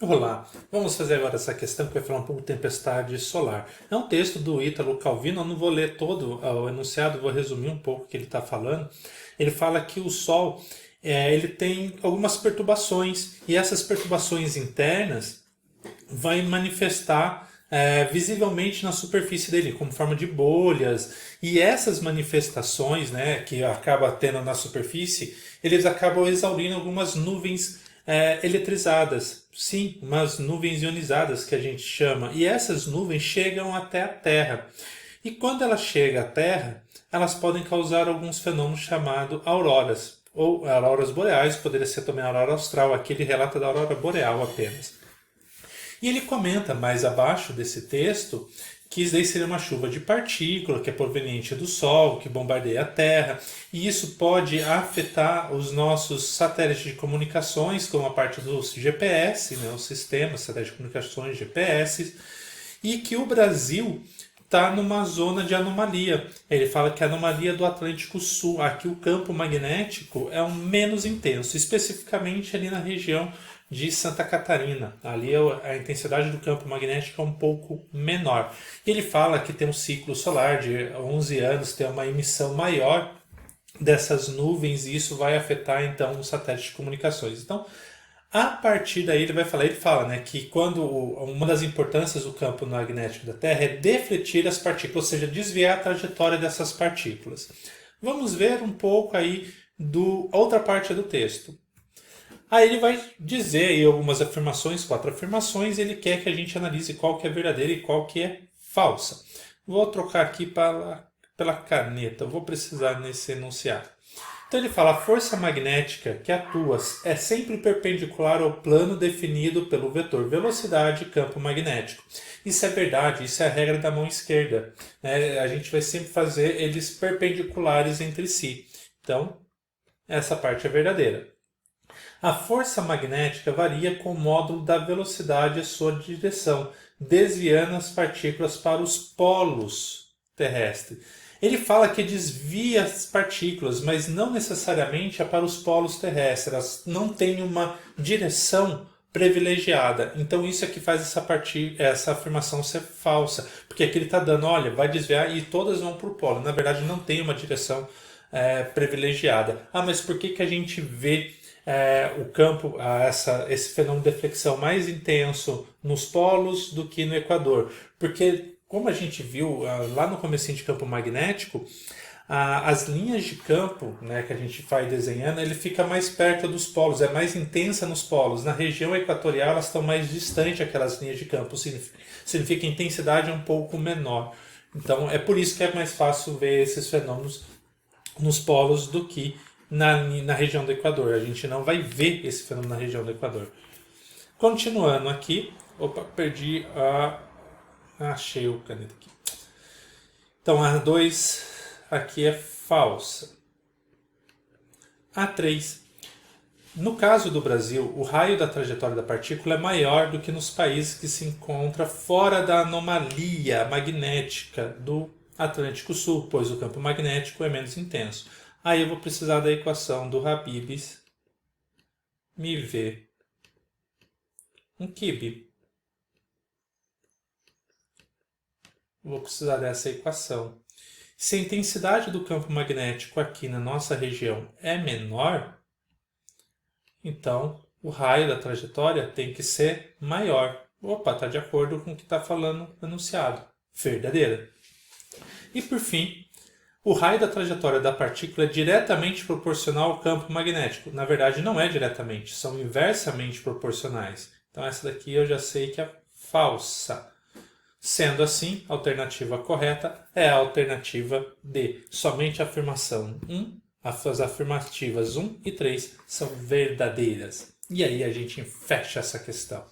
Olá, vamos fazer agora essa questão que vai falar um pouco de tempestade solar. É um texto do Ítalo Calvino, eu não vou ler todo o enunciado, vou resumir um pouco o que ele está falando. Ele fala que o Sol ele tem algumas perturbações e essas perturbações internas vai manifestar visivelmente na superfície dele, como forma de bolhas. E essas manifestações, né, que acaba tendo na superfície, eles acabam exaurindo algumas nuvens eletrizadas. Sim, umas nuvens ionizadas que a gente chama. E essas nuvens chegam até a Terra. E quando ela chega à Terra, elas podem causar alguns fenômenos chamados auroras. Ou auroras boreais, poderia ser também aurora austral. Aqui ele relata da aurora boreal apenas. E ele comenta mais abaixo desse texto que isso daí seria uma chuva de partícula que é proveniente do Sol, que bombardeia a Terra, e isso pode afetar os nossos satélites de comunicações, como a parte dos GPS, né, os sistemas satélites de comunicações GPS, e que o Brasil está numa zona de anomalia. Ele fala que a anomalia do Atlântico Sul, aqui o campo magnético é um menos intenso, especificamente ali na região de Santa Catarina. Ali a intensidade do campo magnético é um pouco menor. Ele fala que tem um ciclo solar de 11 anos, tem uma emissão maior dessas nuvens e isso vai afetar então os satélites de comunicações. Então, a partir daí ele fala, né, que quando uma das importâncias do campo magnético da Terra é defletir as partículas, ou seja, desviar a trajetória dessas partículas. Vamos ver um pouco aí do outra parte do texto. Aí ele vai dizer aí algumas afirmações, 4 afirmações, e ele quer que a gente analise qual que é verdadeira e qual que é falsa. Vou trocar aqui pela caneta, eu vou precisar nesse enunciado. Então ele fala, a força magnética que atua é sempre perpendicular ao plano definido pelo vetor velocidade e campo magnético. Isso é verdade, isso é a regra da mão esquerda, né? A gente vai sempre fazer eles perpendiculares entre si. Então, essa parte é verdadeira. A força magnética varia com o módulo da velocidade e sua direção, desviando as partículas para os polos terrestres. Ele fala que desvia as partículas, mas não necessariamente é para os polos terrestres. Elas não têm uma direção privilegiada. Então isso é que faz essa afirmação ser falsa. Porque aqui ele está dando, olha, vai desviar e todas vão para o polo. Na verdade não tem uma direção privilegiada. Ah, mas por que a gente vê o campo, esse fenômeno de deflexão mais intenso nos polos do que no Equador? Porque, como a gente viu lá no comecinho de campo magnético, as linhas de campo, né, que a gente vai desenhando, ele fica mais perto dos polos, é mais intensa nos polos. Na região equatorial elas estão mais distantes, aquelas linhas de campo, significa que a intensidade é um pouco menor. Então é por isso que é mais fácil ver esses fenômenos nos polos do que na região do Equador. A gente não vai ver esse fenômeno na região do Equador. Continuando aqui. Opa, perdi achei o caneta aqui. Então a 2 aqui é falsa. A 3. No caso do Brasil, o raio da trajetória da partícula é maior do que nos países que se encontram fora da anomalia magnética do Atlântico Sul, pois o campo magnético é menos intenso. Aí eu vou precisar da equação do Habibs me ver um quibe. Vou precisar dessa equação. Se a intensidade do campo magnético aqui na nossa região é menor, então o raio da trajetória tem que ser maior. Opa, está de acordo com o que está falando no enunciado. Verdadeira. E por fim, o raio da trajetória da partícula é diretamente proporcional ao campo magnético. Na verdade, não é diretamente, são inversamente proporcionais. Então, essa daqui eu já sei que é falsa. Sendo assim, a alternativa correta é a alternativa D. Somente a afirmação 1, as afirmativas 1 e 3 são verdadeiras. E aí a gente fecha essa questão.